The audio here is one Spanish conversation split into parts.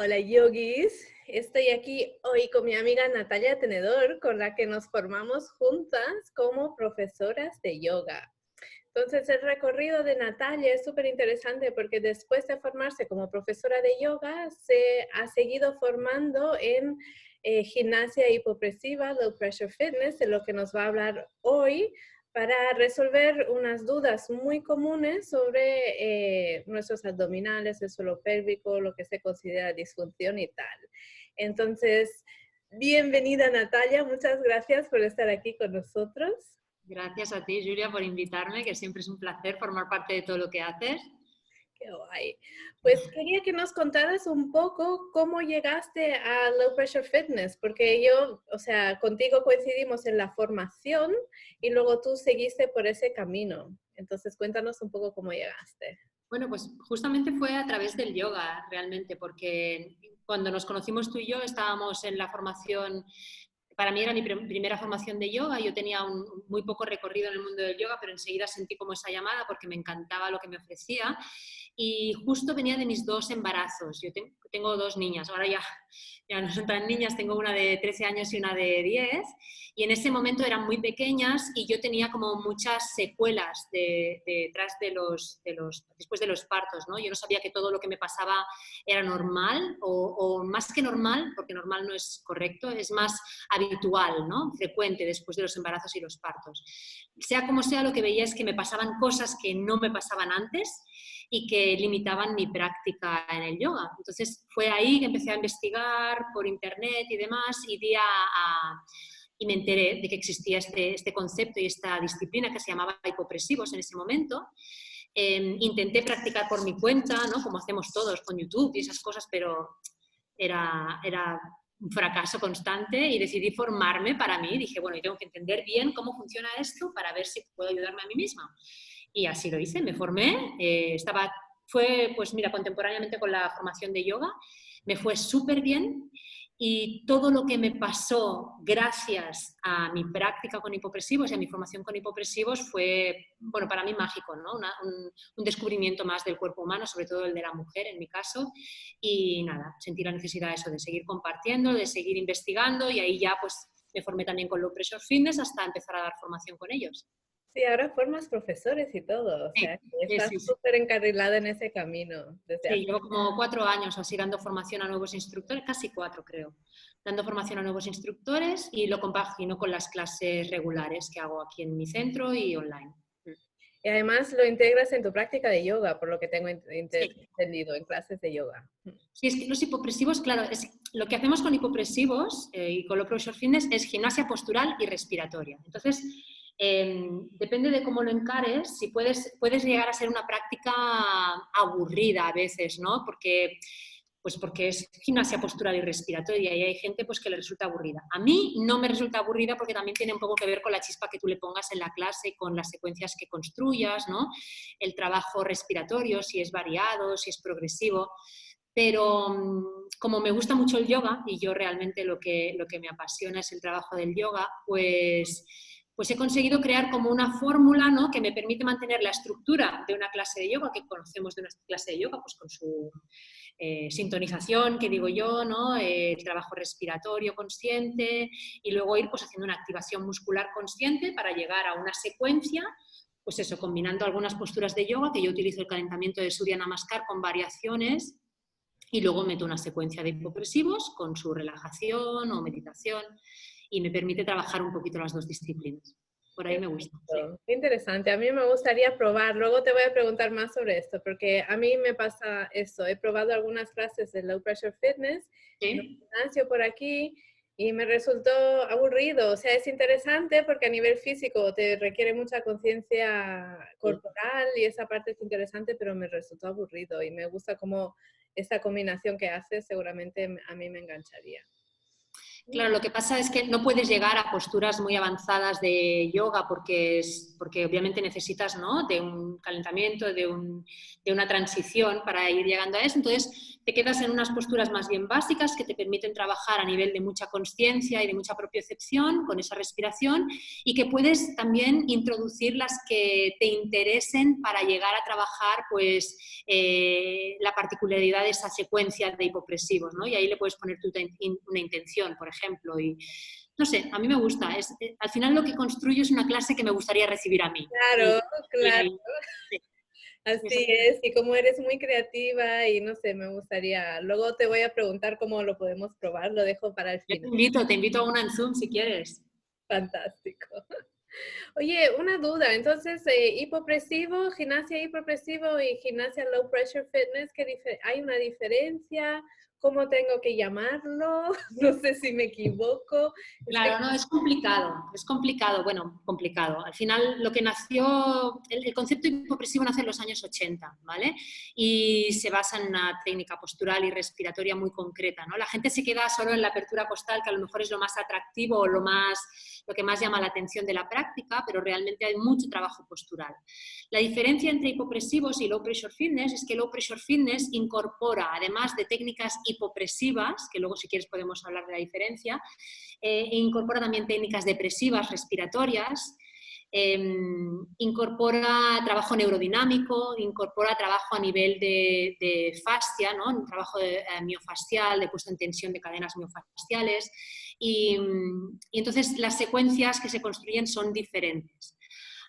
Hola yogis, estoy aquí hoy con mi amiga Natalia Tenedor, con la que nos formamos juntas como profesoras de yoga. Entonces el recorrido de Natalia es súper interesante porque después de formarse como profesora de yoga, se ha seguido formando en gimnasia hipopresiva, low pressure fitness, de lo que nos va a hablar hoy, para resolver unas dudas muy comunes sobre nuestros abdominales, el suelo pélvico, lo que se considera disfunción y tal. Entonces, bienvenida Natalia, muchas gracias por estar aquí con nosotros. Gracias a ti, Julia, por invitarme, que siempre es un placer formar parte de todo lo que haces. Qué guay. Pues quería que nos contaras un poco cómo llegaste a Low Pressure Fitness, porque yo, o sea, contigo coincidimos en la formación y luego tú seguiste por ese camino. Entonces, cuéntanos un poco cómo llegaste. Bueno, pues justamente fue a través del yoga, realmente, porque cuando nos conocimos tú y yo estábamos en la formación. Para mí era mi primera formación de yoga, yo tenía muy poco recorrido en el mundo del yoga, pero enseguida sentí como esa llamada porque me encantaba lo que me ofrecía y justo venía de mis 2 embarazos. Yo tengo 2 niñas, ahora ya no son tan niñas, tengo una de 13 años y una de 10 y en ese momento eran muy pequeñas y yo tenía como muchas secuelas detrás después de los partos, ¿no? Yo no sabía que todo lo que me pasaba era normal o más que normal, porque normal no es correcto, es más habitual, ¿no? Frecuente después de los embarazos y los partos. Sea como sea, lo que veía es que me pasaban cosas que no me pasaban antes y que limitaban mi práctica en el yoga. Entonces fue ahí que empecé a investigar por internet y demás y me enteré de que existía este concepto y esta disciplina que se llamaba hipopresivos en ese momento. Intenté practicar por mi cuenta, ¿no? Como hacemos todos con YouTube y esas cosas, pero era un fracaso constante y decidí formarme para mí. Dije, bueno, yo tengo que entender bien cómo funciona esto para ver si puedo ayudarme a mí misma. Y así lo hice, me formé, fue pues mira, contemporáneamente con la formación de yoga, me fue súper bien y todo lo que me pasó gracias a mi práctica con hipopresivos y a mi formación con hipopresivos fue, bueno, para mí mágico, ¿no? Un descubrimiento más del cuerpo humano, sobre todo el de la mujer en mi caso, y nada, sentí la necesidad de eso, de seguir compartiendo, de seguir investigando y ahí ya pues me formé también con Low Pressure Fitness hasta empezar a dar formación con ellos. Sí, ahora formas profesores y todo, o Sí, sea, que sí, estás sí, sí. súper encarrilada en ese camino desde Sí, hace. llevo como 4 años así dando formación a nuevos instructores, casi 4 creo, dando formación a nuevos instructores y lo compagino con las clases regulares que hago aquí en mi centro y online. Y además lo integras en tu práctica de yoga, por lo que tengo Sí, entendido, en clases de yoga. sí, es que los hipopresivos, claro, lo que hacemos con hipopresivos y con Low Pressure Fitness es gimnasia postural y respiratoria. Entonces, depende de cómo lo encares, si puedes llegar a ser una práctica aburrida a veces, ¿no? Porque es gimnasia postural y respiratoria y hay gente pues, que le resulta aburrida. A mí no me resulta aburrida porque también tiene un poco que ver con la chispa que tú le pongas en la clase, con las secuencias que construyas, ¿no? El trabajo respiratorio, si es variado, si es progresivo. Pero como me gusta mucho el yoga y yo realmente lo que me apasiona es el trabajo del yoga, pues he conseguido crear como una fórmula, ¿no? Que me permite mantener la estructura de una clase de yoga, que conocemos de una clase de yoga, pues con su sintonización, que digo yo, ¿no? El trabajo respiratorio consciente y luego ir pues, haciendo una activación muscular consciente para llegar a una secuencia, pues eso, combinando algunas posturas de yoga, que yo utilizo el calentamiento de Surya Namaskar con variaciones y luego meto una secuencia de hipopresivos con su relajación o meditación y me permite trabajar un poquito las dos disciplinas. Por ahí me gusta, sí. Qué interesante, a mí me gustaría probar, luego te voy a preguntar más sobre esto, porque a mí me pasa eso, he probado algunas clases de Low Pressure Fitness en un ¿Sí? gimnasio por aquí y me resultó aburrido, o sea, es interesante porque a nivel físico te requiere mucha conciencia Sí. corporal y esa parte es interesante, pero me resultó aburrido y me gusta como esa combinación que haces, seguramente a mí me engancharía. Claro, lo que pasa es que no puedes llegar a posturas muy avanzadas de yoga porque obviamente necesitas, ¿no? De un calentamiento, de una transición para ir llegando a eso. Entonces, te quedas en unas posturas más bien básicas que te permiten trabajar a nivel de mucha consciencia y de mucha propiocepción con esa respiración, y que puedes también introducir las que te interesen para llegar a trabajar pues, la particularidad de esa secuencia de hipopresivos, ¿no? Y ahí le puedes poner tú una intención, por ejemplo, y no sé, a mí me gusta. Al final lo que construyo es una clase que me gustaría recibir a mí. Claro, claro. Sí, Así es, y como eres muy creativa y no sé, me gustaría, luego te voy a preguntar cómo lo podemos probar, lo dejo para el yo final. te invito a una en Zoom si quieres. Fantástico. Oye, una duda, entonces, hipopresivo, gimnasia hipopresivo y gimnasia low pressure fitness, ¿hay una diferencia? ¿Cómo tengo que llamarlo? No sé si me equivoco. Claro, no, es complicado, bueno, complicado. Al final lo que nació, el concepto hipopresivo nace en los años 80, ¿vale? Y se basa en una técnica postural y respiratoria muy concreta, ¿no? La gente se queda solo en la apertura costal, que a lo mejor es lo más atractivo o lo que más llama la atención de la práctica, pero realmente hay mucho trabajo postural. La diferencia entre hipopresivos y low pressure fitness es que low pressure fitness incorpora, además de técnicas hipopresivas, que luego si quieres podemos hablar de la diferencia, incorpora también técnicas depresivas, respiratorias, incorpora trabajo neurodinamico, incorpora trabajo a nivel de fascia, ¿no? Un trabajo miofascial, de puesta en tensión de cadenas miofasciales, y entonces las secuencias que se construyen son diferentes.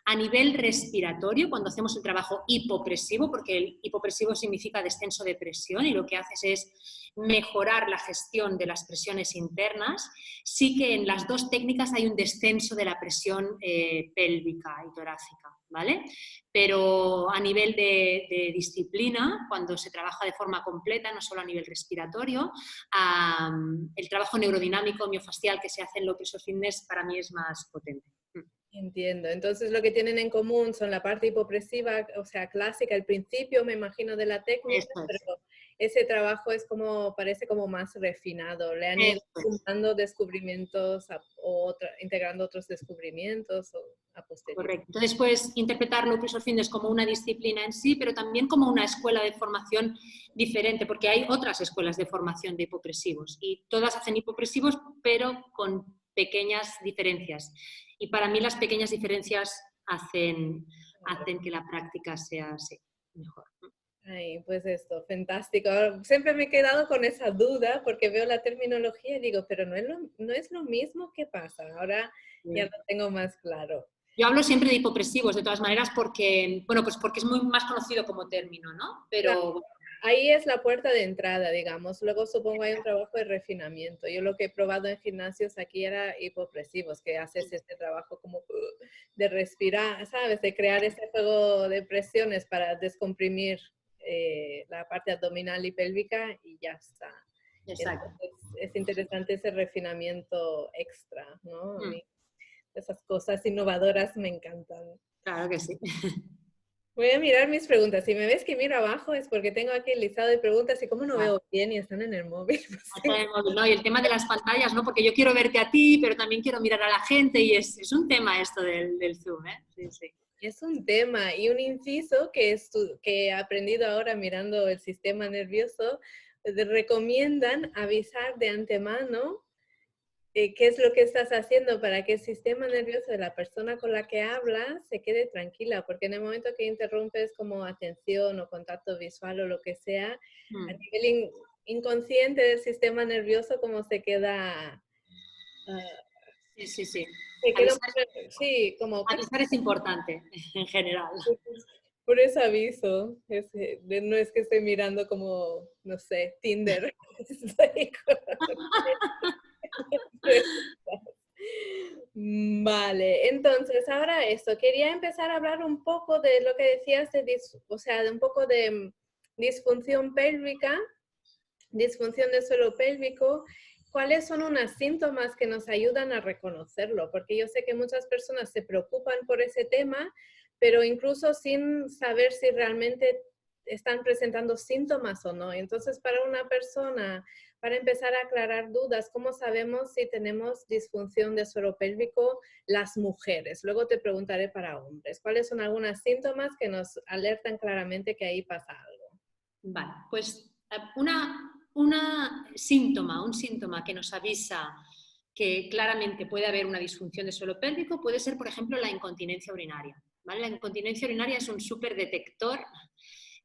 A nivel respiratorio, cuando hacemos el trabajo hipopresivo, porque el hipopresivo significa descenso de presión y lo que haces es mejorar la gestión de las presiones internas, sí que en las dos técnicas hay un descenso de la presión pélvica y torácica, ¿vale? Pero a nivel de disciplina, cuando se trabaja de forma completa, no solo a nivel respiratorio, el trabajo neurodinamico miofascial que se hace en low pressure fitness para mí es más potente. Entiendo. Entonces lo que tienen en común son la parte hipopresiva, o sea, clásica, el principio, me imagino, de la técnica, Eso es. pero ese trabajo es como, parece como más refinado. Le han ido Eso es. sumando descubrimientos integrando otros descubrimientos o a posteriori. Correcto. Entonces puedes interpretar low pressure fitness como una disciplina en sí, pero también como una escuela de formación diferente, porque hay otras escuelas de formación de hipopresivos y todas hacen hipopresivos, pero con pequeñas diferencias. Y para mí las pequeñas diferencias hacen que la práctica sea así, mejor. Ay, pues esto, fantástico. Siempre me he quedado con esa duda porque veo la terminología y digo, pero no es lo mismo que pasa. Ahora ya lo tengo más claro. Yo hablo siempre de hipopresivos, de todas maneras, porque, bueno, pues porque es muy más conocido como término, ¿no? Pero Ahí es la puerta de entrada, digamos. Luego supongo hay un trabajo de refinamiento. Yo lo que he probado en gimnasios aquí era hipopresivos, que haces este trabajo como de respirar, ¿sabes? De crear ese juego de presiones para descomprimir la parte abdominal y pélvica y ya está. exacto. Entonces es interesante ese refinamiento extra, ¿no? A mí esas cosas innovadoras me encantan. Claro que sí. Voy a mirar mis preguntas. Si me ves que miro abajo es porque tengo aquí el listado de preguntas y como no veo bien y están en el móvil. ¿No? Y el tema de las pantallas, ¿no? Porque yo quiero verte a ti, pero también quiero mirar a la gente y es un tema esto del Zoom, ¿eh? Sí, sí. Es un tema y un inciso que he aprendido ahora mirando el sistema nervioso. Recomiendan avisar de antemano qué es lo que estás haciendo para que el sistema nervioso de la persona con la que hablas se quede tranquila, porque en el momento que interrumpes como atención o contacto visual o lo que sea, a nivel inconsciente del sistema nervioso como se queda... Sí, sí, sí. se queda Avisar, sí, como... avisar es importante en general. Por eso aviso, no es que esté mirando como, no sé, Tinder. Vale, entonces ahora esto, quería empezar a hablar un poco de lo que decías, o sea, de un poco de disfunción pélvica, disfunción del suelo pélvico. ¿Cuáles son unos síntomas que nos ayudan a reconocerlo? Porque yo sé que muchas personas se preocupan por ese tema, pero incluso sin saber si realmente están presentando síntomas o no. Entonces, para una persona, para empezar a aclarar dudas, ¿cómo sabemos si tenemos disfunción de suelo pélvico las mujeres? Luego te preguntaré para hombres. ¿Cuáles son algunos síntomas que nos alertan claramente que ahí pasa algo? Vale, pues Un síntoma que nos avisa que claramente puede haber una disfunción de suelo pélvico puede ser, por ejemplo, la incontinencia urinaria, ¿vale? La incontinencia urinaria es un superdetector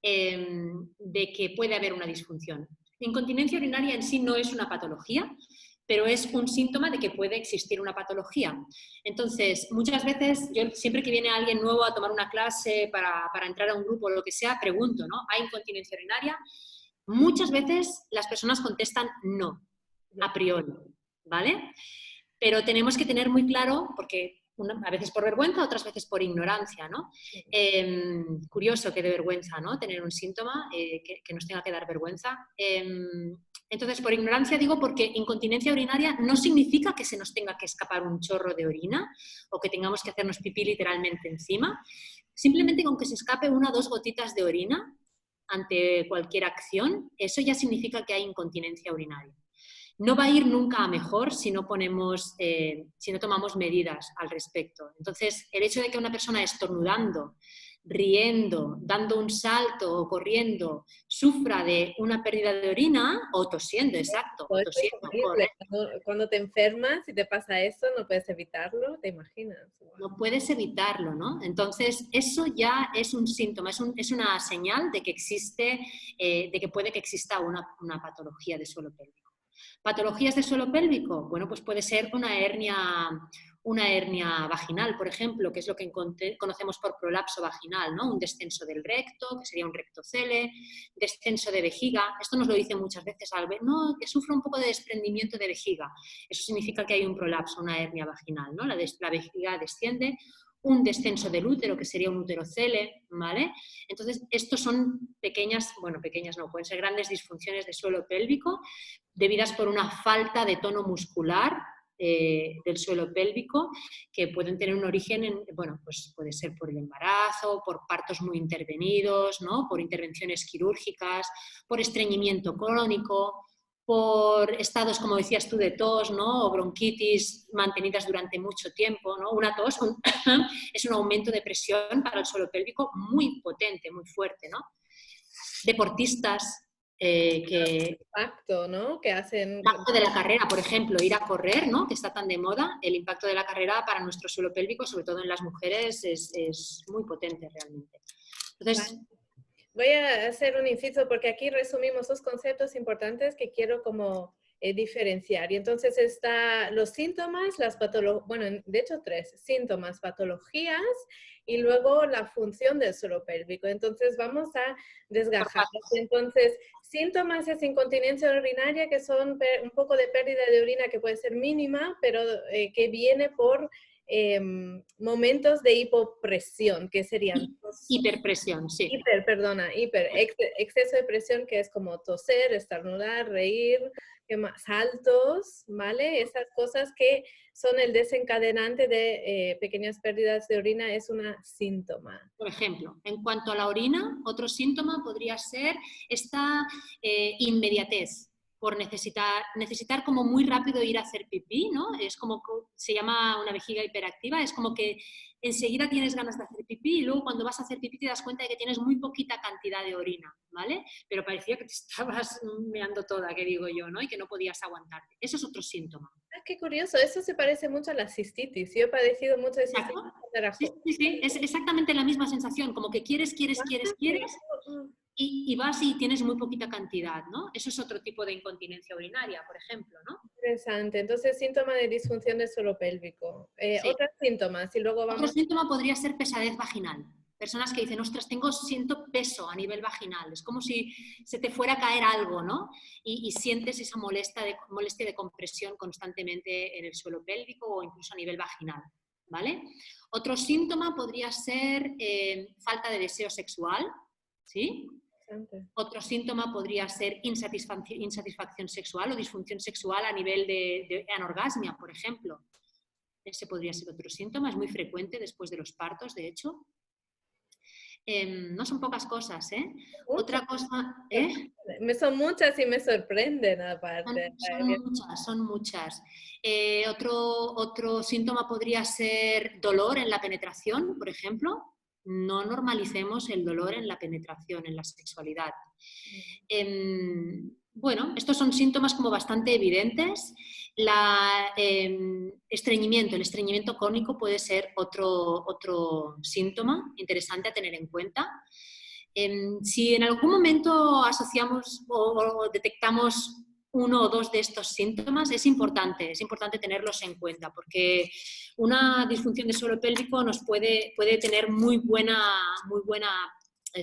de que puede haber una disfunción. La incontinencia urinaria en sí no es una patología, pero es un síntoma de que puede existir una patología. Entonces, muchas veces, yo siempre que viene alguien nuevo a tomar una clase para entrar a un grupo o lo que sea, pregunto, ¿no? ¿Hay incontinencia urinaria? Muchas veces las personas contestan no, a priori, ¿vale? Pero tenemos que tener muy claro, porque a veces por vergüenza, otras veces por ignorancia, ¿no? Curioso que de vergüenza, ¿no? Tener un síntoma que nos tenga que dar vergüenza. Entonces, por ignorancia digo porque incontinencia urinaria no significa que se nos tenga que escapar un chorro de orina o que tengamos que hacernos pipí literalmente encima. Simplemente con que se escape 1 o 2 gotitas de orina ante cualquier acción, eso ya significa que hay incontinencia urinaria. No va a ir nunca a mejor si no tomamos medidas al respecto. Entonces, el hecho de que una persona estornudando, riendo, dando un salto o corriendo sufra de una pérdida de orina o tosiendo, exacto, Todo esto es tosiendo, horrible. Cuando te enfermas y te pasa eso, no puedes evitarlo, ¿te imaginas? Wow. no puedes evitarlo, ¿no? Entonces, eso ya es un síntoma, es una señal de que existe, de que puede que exista una patología de suelo pélvico. ¿Patologías de suelo pélvico? Bueno, pues puede ser una hernia vaginal, por ejemplo, que es lo que conocemos por prolapso vaginal, ¿no? Un descenso del recto, que sería un rectocele, descenso de vejiga. Esto nos lo dicen muchas veces al ver, no, que sufre un poco de desprendimiento de vejiga. Eso significa que hay un prolapso, una hernia vaginal, ¿no? La vejiga desciende. Un descenso del útero, que sería un uterocele, ¿vale? Entonces, estos son pequeñas no, pueden ser grandes disfunciones de suelo pélvico debidas por una falta de tono muscular del suelo pélvico, que pueden tener un origen, pues puede ser por el embarazo, por partos muy intervenidos, ¿no? Por intervenciones quirúrgicas, por estreñimiento crónico, por estados, como decías tú, de tos, ¿no? O bronquitis mantenidas durante mucho tiempo, ¿no? Una tos es un aumento de presión para el suelo pélvico muy potente, muy fuerte, ¿no? Deportistas que... Impacto, ¿no? Que hacen... impacto de la carrera, por ejemplo, ir a correr, ¿no? Que está tan de moda, el impacto de la carrera para nuestro suelo pélvico, sobre todo en las mujeres, es muy potente realmente. Entonces, voy a hacer un inciso porque aquí resumimos 2 conceptos importantes que quiero como diferenciar. Y entonces está los síntomas, las patologías, bueno, de hecho 3, síntomas, patologías y luego la función del suelo pélvico. Entonces vamos a desgajarlos. Entonces, síntomas es incontinencia urinaria, que son un poco de pérdida de orina que puede ser mínima, pero que viene por momentos de hipopresión, que serían... hiperpresión, sí. Exceso de presión, que es como toser, estornudar, reír, saltos, ¿vale? Esas cosas que son el desencadenante de pequeñas pérdidas de orina es un síntoma. Por ejemplo, en cuanto a la orina, otro síntoma podría ser esta inmediatez, por necesitar como muy rápido ir a hacer pipí, ¿no? Es como, se llama una vejiga hiperactiva, es como que enseguida tienes ganas de hacer pipí y luego cuando vas a hacer pipí te das cuenta de que tienes muy poquita cantidad de orina, ¿vale? Pero parecía que te estabas meando toda, que digo yo, ¿no? Y que no podías aguantarte. Eso es otro síntoma. Ah, qué curioso, eso se parece mucho a la cistitis. Yo he padecido mucho de cistitis. Sí, es exactamente la misma sensación, como que quieres y vas y tienes muy poquita cantidad, ¿no? Eso es otro tipo de incontinencia urinaria, por ejemplo, ¿no? Interesante. Entonces, síntoma de disfunción del suelo pélvico. Sí. Otros síntomas y luego vamos... Otro síntoma podría ser pesadez vaginal. Personas que dicen, ostras, siento peso a nivel vaginal. Es como si se te fuera a caer algo, ¿no? Y sientes esa molestia de compresión constantemente en el suelo pélvico o incluso a nivel vaginal, ¿vale? Otro síntoma podría ser falta de deseo sexual, ¿sí? Otro síntoma podría ser insatisfacción sexual o disfunción sexual a nivel de anorgasmia, por ejemplo. Ese podría ser otro síntoma, es muy frecuente después de los partos, de hecho. No son pocas cosas, ¿eh? Otra cosa... Son muchas y me sorprenden aparte. Son muchas. Otro síntoma podría ser dolor en la penetración, por ejemplo. no normalicemos el dolor en la penetración, en la sexualidad. Bueno, estos son síntomas como bastante evidentes. El estreñimiento crónico puede ser otro síntoma interesante a tener en cuenta. Si en algún momento asociamos o detectamos uno o dos de estos síntomas, es importante tenerlos en cuenta, porque una disfunción del suelo pélvico nos puede tener muy buena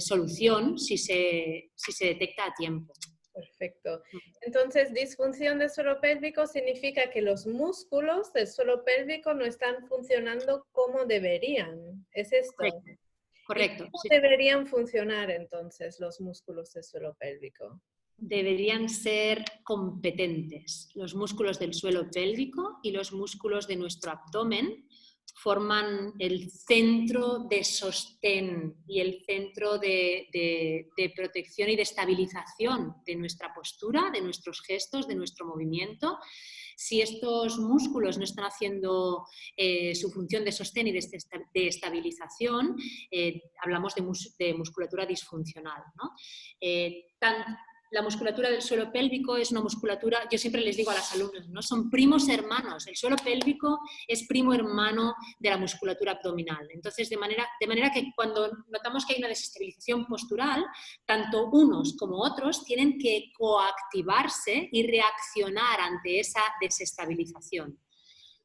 solución si se detecta a tiempo. Perfecto. Entonces, disfunción del suelo pélvico significa que los músculos del suelo pélvico no están funcionando como deberían. ¿Es esto? Correcto. ¿Cómo deberían funcionar entonces los músculos del suelo pélvico? Deberían ser competentes. Los músculos del suelo pélvico y los músculos de nuestro abdomen forman el centro de sostén y el centro de protección y de estabilización de nuestra postura, de nuestros gestos, de nuestro movimiento. Si estos músculos no están haciendo su función de sostén y de estabilización, hablamos de musculatura disfuncional, ¿no? La musculatura del suelo pélvico es una musculatura, yo siempre les digo a las alumnas, ¿no? Son primos hermanos. El suelo pélvico es primo hermano de la musculatura abdominal. Entonces, de manera que cuando notamos que hay una desestabilización postural, tanto unos como otros tienen que coactivarse y reaccionar ante esa desestabilización.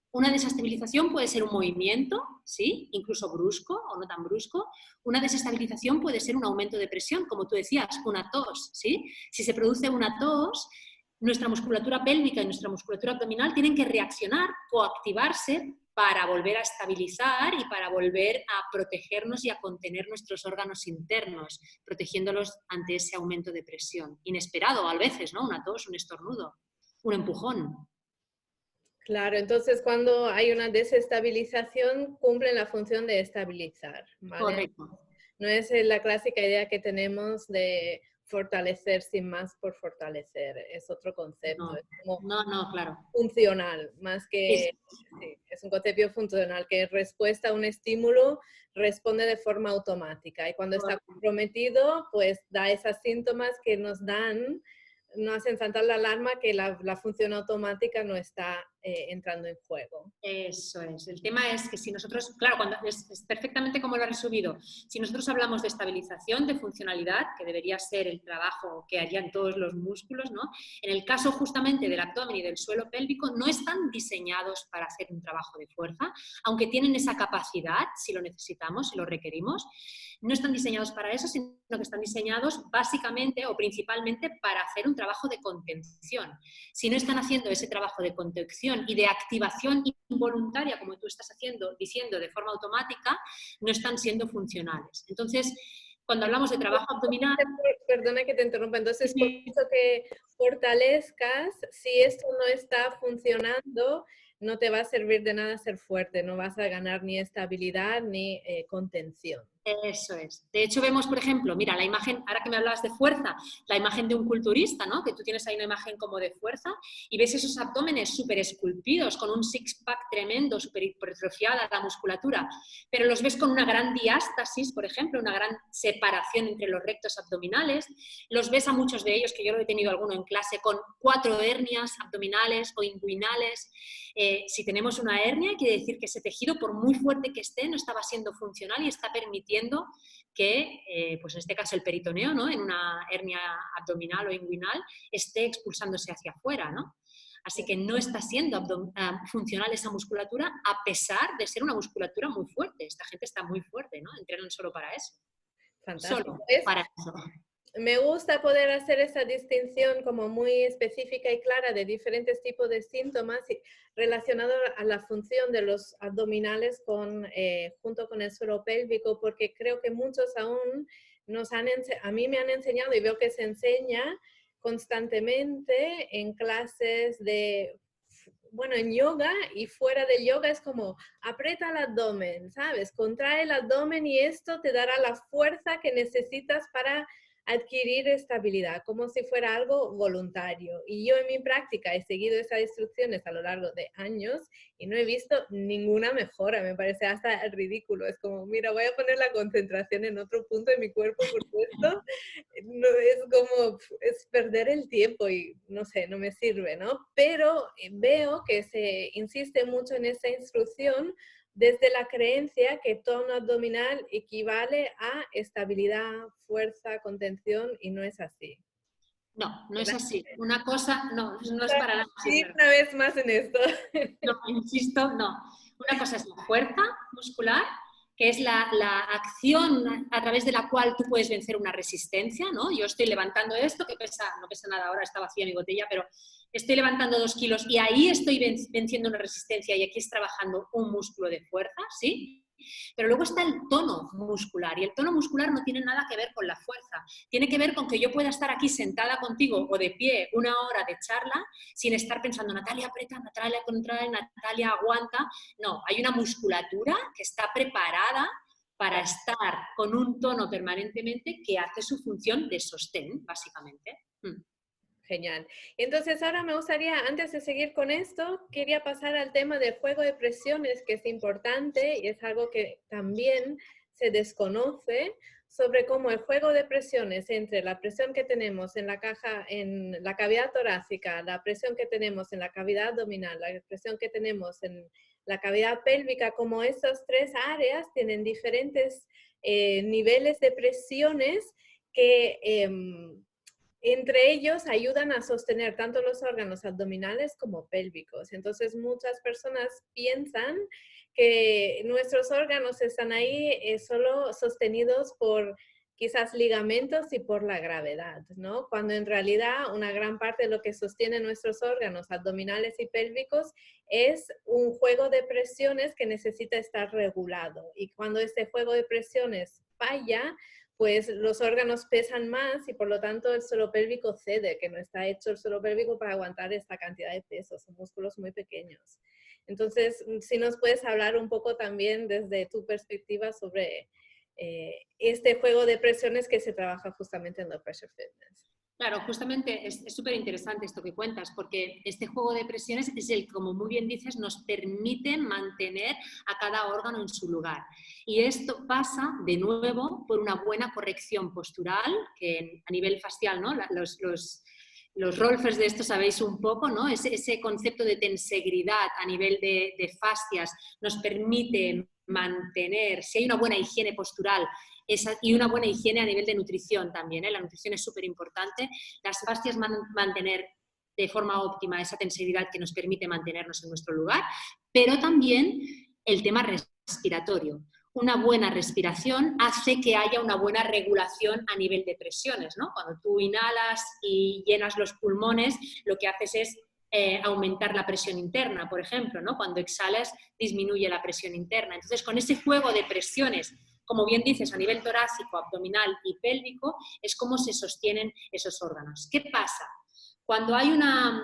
Una desestabilización puede ser un movimiento, ¿sí? Incluso brusco o no tan brusco. Una desestabilización puede ser un aumento de presión, como tú decías, una tos, ¿sí? Si se produce una tos, nuestra musculatura pélvica y nuestra musculatura abdominal tienen que reaccionar, coactivarse para volver a estabilizar y para volver a protegernos y a contener nuestros órganos internos, protegiéndolos ante ese aumento de presión. Inesperado a veces, ¿no? Una tos, un estornudo, un empujón. Claro, entonces cuando hay una desestabilización, cumplen la función de estabilizar, ¿vale? Correcto. No es la clásica idea que tenemos de fortalecer sin más por fortalecer, es otro concepto, No, es como claro. funcional, más que, sí, es un concepto funcional, que en respuesta a un estímulo responde de forma automática y cuando está comprometido, pues da esos síntomas que nos hacen saltar la alarma que la función automática no está entrando en juego. Eso es. El tema es que si nosotros, claro, cuando es perfectamente como lo has resumido, si nosotros hablamos de estabilización, de funcionalidad, que debería ser el trabajo que harían todos los músculos, ¿no? En el caso justamente del abdomen y del suelo pélvico, no están diseñados para hacer un trabajo de fuerza, aunque tienen esa capacidad, si lo necesitamos, si lo requerimos. No están diseñados para eso, sino que están diseñados básicamente o principalmente para hacer un trabajo de contención. Si no están haciendo ese trabajo de contención y de activación involuntaria, como tú estás diciendo de forma automática, no están siendo funcionales. Entonces, cuando hablamos de trabajo abdominal... Perdona que te interrumpa, entonces por mucho que fortalezcas, si esto no está funcionando, no te va a servir de nada ser fuerte, no vas a ganar ni estabilidad ni contención. Eso es. De hecho, vemos, por ejemplo, mira, la imagen, ahora que me hablabas de fuerza, la imagen de un culturista, ¿no? Que tú tienes ahí una imagen como de fuerza y ves esos abdómenes súper esculpidos, con un six-pack tremendo, súper hipertrofiada la musculatura, pero los ves con una gran diástasis, por ejemplo, una gran separación entre los rectos abdominales. Los ves a muchos de ellos, que yo lo he tenido alguno en clase, con 4 hernias abdominales o inguinales. Si tenemos una hernia, quiere decir que ese tejido, por muy fuerte que esté, no estaba siendo funcional y está permitiendo que, pues en este caso el peritoneo, ¿no? En una hernia abdominal o inguinal, esté expulsándose hacia afuera, ¿no? Así que no está siendo funcional esa musculatura a pesar de ser una musculatura muy fuerte. Esta gente está muy fuerte, ¿no? Entrenan solo para eso. Fantástico. Solo para eso. Me gusta poder hacer esa distinción como muy específica y clara de diferentes tipos de síntomas relacionados a la función de los abdominales junto con el suelo pélvico, porque creo que muchos aún a mí me han enseñado y veo que se enseña constantemente en clases en yoga y fuera del yoga es como aprieta el abdomen, ¿sabes? Contrae el abdomen y esto te dará la fuerza que necesitas para adquirir estabilidad, como si fuera algo voluntario. Y yo en mi práctica he seguido esas instrucciones a lo largo de años y no he visto ninguna mejora, me parece hasta ridículo. Es como, mira, voy a poner la concentración en otro punto de mi cuerpo porque esto no, es como, es perder el tiempo y no sé, no me sirve, ¿no? Pero veo que se insiste mucho en esa instrucción desde la creencia que tono abdominal equivale a estabilidad, fuerza, contención, y no es así. No, no es ¿Verdad? así. Una cosa, no, no es para nada así. Sí, una vez más en esto. No, insisto, no. Una cosa es la fuerza muscular, que es la acción a través de la cual tú puedes vencer una resistencia, ¿no? Yo estoy levantando esto, que pesa, no pesa nada ahora, está vacía mi botella, pero estoy levantando 2 kilos y ahí estoy venciendo una resistencia y aquí es trabajando un músculo de fuerza, ¿sí? Pero luego está el tono muscular y el tono muscular no tiene nada que ver con la fuerza. Tiene que ver con que yo pueda estar aquí sentada contigo o de pie 1 hora de charla sin estar pensando, Natalia aprieta, Natalia contrae, Natalia aguanta. No, hay una musculatura que está preparada para estar con un tono permanentemente que hace su función de sostén, básicamente. Genial. Entonces ahora me gustaría, antes de seguir con esto, quería pasar al tema del juego de presiones, que es importante y es algo que también se desconoce sobre cómo el juego de presiones entre la presión que tenemos en la caja, en la cavidad torácica, la presión que tenemos en la cavidad abdominal, la presión que tenemos en la cavidad pélvica, como estas 3 áreas tienen diferentes niveles de presiones que entre ellos ayudan a sostener tanto los órganos abdominales como pélvicos. Entonces muchas personas piensan que nuestros órganos están ahí solo sostenidos por quizás ligamentos y por la gravedad, ¿no? Cuando en realidad una gran parte de lo que sostiene nuestros órganos abdominales y pélvicos es un juego de presiones que necesita estar regulado. Y cuando este juego de presiones falla, pues los órganos pesan más y por lo tanto el suelo pélvico cede, que no está hecho el suelo pélvico para aguantar esta cantidad de peso, son músculos muy pequeños. Entonces, si nos puedes hablar un poco también desde tu perspectiva sobre este juego de presiones que se trabaja justamente en Low Pressure Fitness. Claro, justamente es súper interesante esto que cuentas, porque este juego de presiones es el, como muy bien dices, nos permite mantener a cada órgano en su lugar. Y esto pasa, de nuevo, por una buena corrección postural, que a nivel facial, ¿no? Los rolfers de esto sabéis un poco, ¿no? Ese concepto de tensegridad a nivel de fascias nos permite mantener, si hay una buena higiene postural, y una buena higiene a nivel de nutrición también, ¿eh? La nutrición es súper importante. Las fascias mantener de forma óptima esa tensibilidad que nos permite mantenernos en nuestro lugar, pero también el tema respiratorio. Una buena respiración hace que haya una buena regulación a nivel de presiones, ¿no? Cuando tú inhalas y llenas los pulmones, lo que haces es aumentar la presión interna, por ejemplo, ¿no? Cuando exhalas, disminuye la presión interna. Entonces, con ese juego de presiones, como bien dices, a nivel torácico, abdominal y pélvico, es como se sostienen esos órganos. ¿Qué pasa? Cuando hay una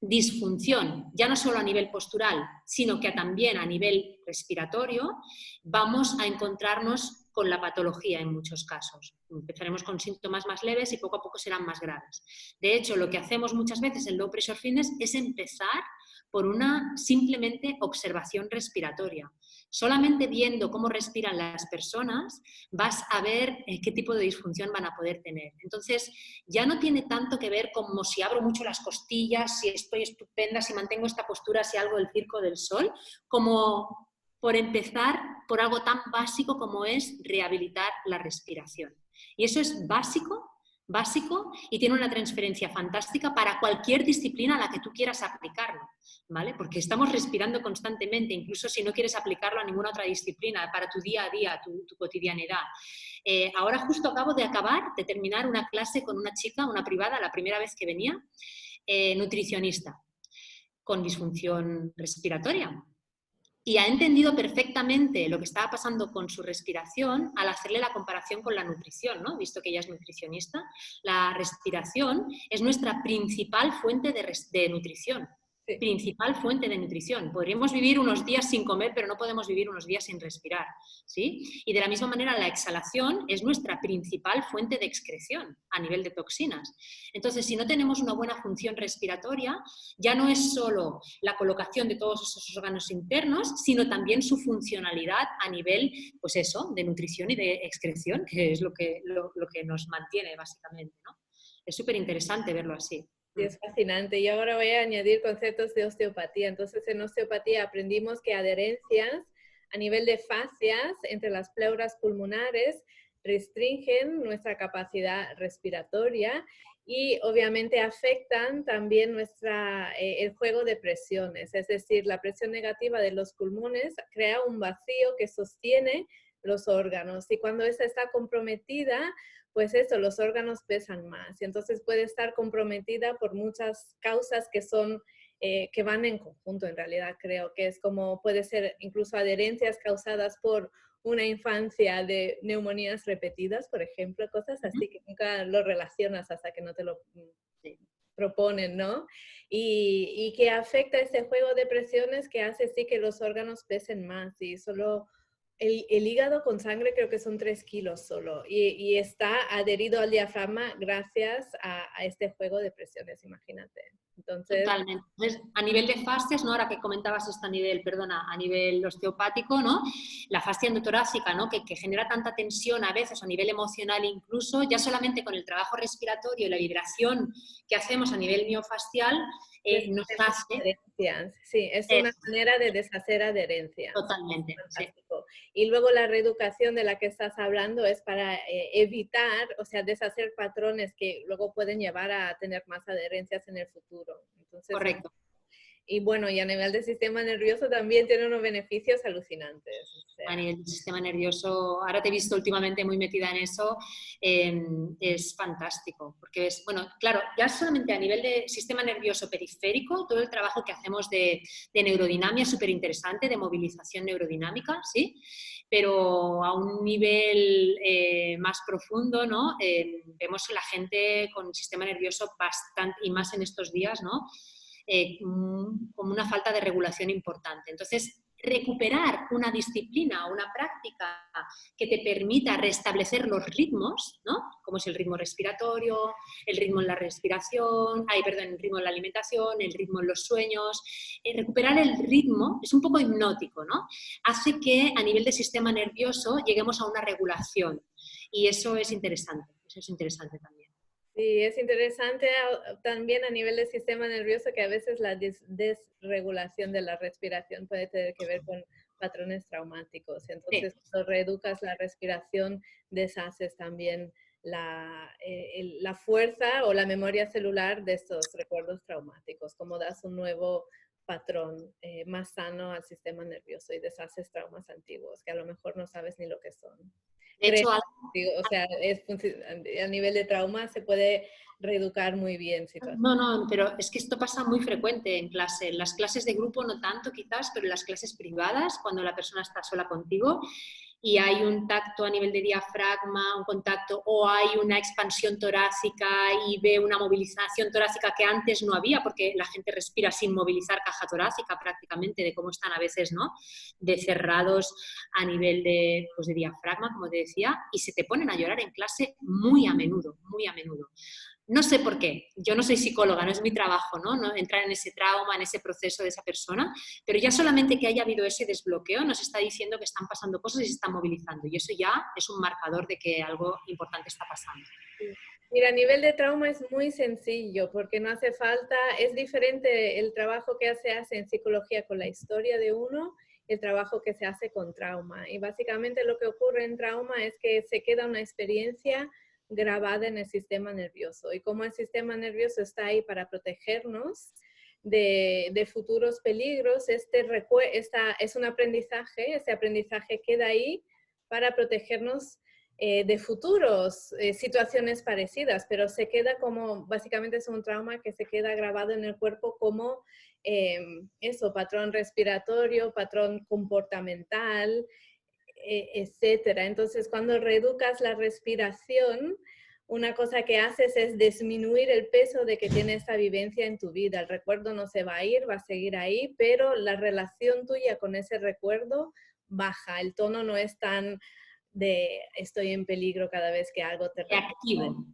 disfunción, ya no solo a nivel postural, sino que también a nivel respiratorio, vamos a encontrarnos con la patología en muchos casos. Empezaremos con síntomas más leves y poco a poco serán más graves. De hecho, lo que hacemos muchas veces en Low Pressure Fitness es empezar por una simplemente observación respiratoria. Solamente viendo cómo respiran las personas vas a ver qué tipo de disfunción van a poder tener. Entonces, ya no tiene tanto que ver como si abro mucho las costillas, si estoy estupenda, si mantengo esta postura, si algo del circo del sol, como por empezar por algo tan básico como es rehabilitar la respiración. Y eso es básico y tiene una transferencia fantástica para cualquier disciplina a la que tú quieras aplicarlo, ¿vale? Porque estamos respirando constantemente, incluso si no quieres aplicarlo a ninguna otra disciplina, para tu día a día, tu cotidianidad. Ahora justo acabo de terminar una clase con una chica, una privada, la primera vez que venía, nutricionista, con disfunción respiratoria. Y ha entendido perfectamente lo que estaba pasando con su respiración al hacerle la comparación con la nutrición, ¿no? Visto que ella es nutricionista, la respiración es nuestra principal fuente de nutrición. Sí. principal fuente de nutrición. Podríamos vivir unos días sin comer, pero no podemos vivir unos días sin respirar, ¿sí? Y de la misma manera, la exhalación es nuestra principal fuente de excreción a nivel de toxinas. Entonces, si no tenemos una buena función respiratoria, ya no es solo la colocación de todos esos órganos internos, sino también su funcionalidad a nivel, pues eso, de nutrición y de excreción, que es lo que nos mantiene básicamente, ¿no? Es súper interesante verlo así. Sí, es fascinante. Y ahora voy a añadir conceptos de osteopatía. Entonces, en osteopatía aprendimos que adherencias a nivel de fascias entre las pleuras pulmonares restringen nuestra capacidad respiratoria y obviamente afectan también el juego de presiones. Es decir, la presión negativa de los pulmones crea un vacío que sostiene los órganos y cuando esta está comprometida, pues eso, los órganos pesan más y entonces puede estar comprometida por muchas causas que van en conjunto en realidad, creo que es como puede ser incluso adherencias causadas por una infancia de neumonías repetidas, por ejemplo, cosas así que nunca lo relacionas hasta que no te lo proponen, ¿no? Y que afecta ese juego de presiones que hace sí que los órganos pesen más y solo el hígado con sangre creo que son 3 kilos solo y está adherido al diafragma gracias a este juego de presiones, imagínate. Entonces, Totalmente. Entonces, a nivel de fascias, ¿no? Ahora que comentabas esto a nivel osteopático, ¿no? La fascia endotorácica, ¿no? Que genera tanta tensión a veces a nivel emocional incluso, ya solamente con el trabajo respiratorio y la vibración que hacemos a nivel miofascial, nos hace... adherencias. Sí, es una manera de deshacer adherencias. Totalmente. Fantástico. Sí. Y luego la reeducación de la que estás hablando es para evitar, o sea, deshacer patrones que luego pueden llevar a tener más adherencias en el futuro. Entonces, correcto. Y bueno, y a nivel del sistema nervioso también tiene unos beneficios alucinantes. O sea. A nivel del sistema nervioso, ahora te he visto últimamente muy metida en eso, es fantástico. Porque es, bueno, claro, ya solamente a nivel de sistema nervioso periférico, todo el trabajo que hacemos de neurodinamia es súper interesante, de movilización neurodinámica, ¿sí? Pero a un nivel más profundo, ¿no? Vemos a la gente con sistema nervioso bastante, y más en estos días, ¿no? Como una falta de regulación importante. Entonces, recuperar una disciplina o una práctica que te permita restablecer los ritmos, ¿no? Como es el ritmo respiratorio, el ritmo en la respiración, el ritmo en la alimentación, el ritmo en los sueños. Recuperar el ritmo es un poco hipnótico, ¿no? Hace que a nivel de sistema nervioso lleguemos a una regulación y eso es interesante también. Sí, es interesante también a nivel del sistema nervioso que a veces la desregulación de la respiración puede tener que ver con patrones traumáticos. Entonces, Sí. cuando reeducas la respiración, deshaces también la fuerza o la memoria celular de estos recuerdos traumáticos, como das un nuevo patrón más sano al sistema nervioso y deshaces traumas antiguos que a lo mejor no sabes ni lo que son. De hecho, O sea, a nivel de trauma se puede reeducar muy bien situaciones. no, pero es que esto pasa muy frecuente en clase. En las clases de grupo no tanto quizás, pero en las clases privadas, cuando la persona está sola contigo y hay un tacto a nivel de diafragma, un contacto, o hay una expansión torácica y ve una movilización torácica que antes no había, porque la gente respira sin movilizar caja torácica prácticamente, de cómo están a veces, ¿no? De cerrados a nivel de, pues de diafragma, como te decía, y se te ponen a llorar en clase muy a menudo, muy a menudo. No sé por qué, yo no soy psicóloga, no es mi trabajo, ¿no? Entrar en ese trauma, en ese proceso de esa persona, pero ya solamente que haya habido ese desbloqueo nos está diciendo que están pasando cosas y se están movilizando y eso ya es un marcador de que algo importante está pasando. Mira, a nivel de trauma es muy sencillo porque no hace falta, es diferente el trabajo que se hace en psicología con la historia de uno, el trabajo que se hace con trauma. Y básicamente lo que ocurre en trauma es que se queda una experiencia grabada en el sistema nervioso. Y como el sistema nervioso está ahí para protegernos de futuros peligros, es un aprendizaje, ese aprendizaje queda ahí para protegernos de futuros situaciones parecidas, pero se queda como, básicamente es un trauma que se queda grabado en el cuerpo como patrón respiratorio, patrón comportamental, etcétera. Entonces, cuando reeducas la respiración, una cosa que haces es disminuir el peso de que tiene esta vivencia en tu vida. El recuerdo no se va a ir, va a seguir ahí, pero la relación tuya con ese recuerdo baja. El tono no es tan de estoy en peligro cada vez que algo te recuerda. Activo.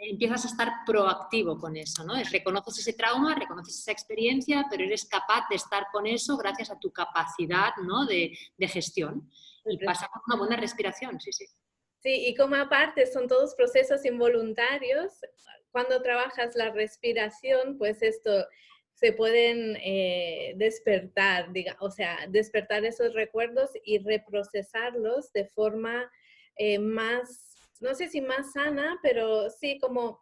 Empiezas a estar proactivo con eso, ¿no? Reconoces ese trauma, reconoces esa experiencia, pero eres capaz de estar con eso gracias a tu capacidad, ¿no? de gestión. Y pasa por una buena respiración, sí, sí. Sí, y como aparte son todos procesos involuntarios, cuando trabajas la respiración, pues esto se pueden despertar, o sea, despertar esos recuerdos y reprocesarlos de forma más, no sé si más sana, pero sí como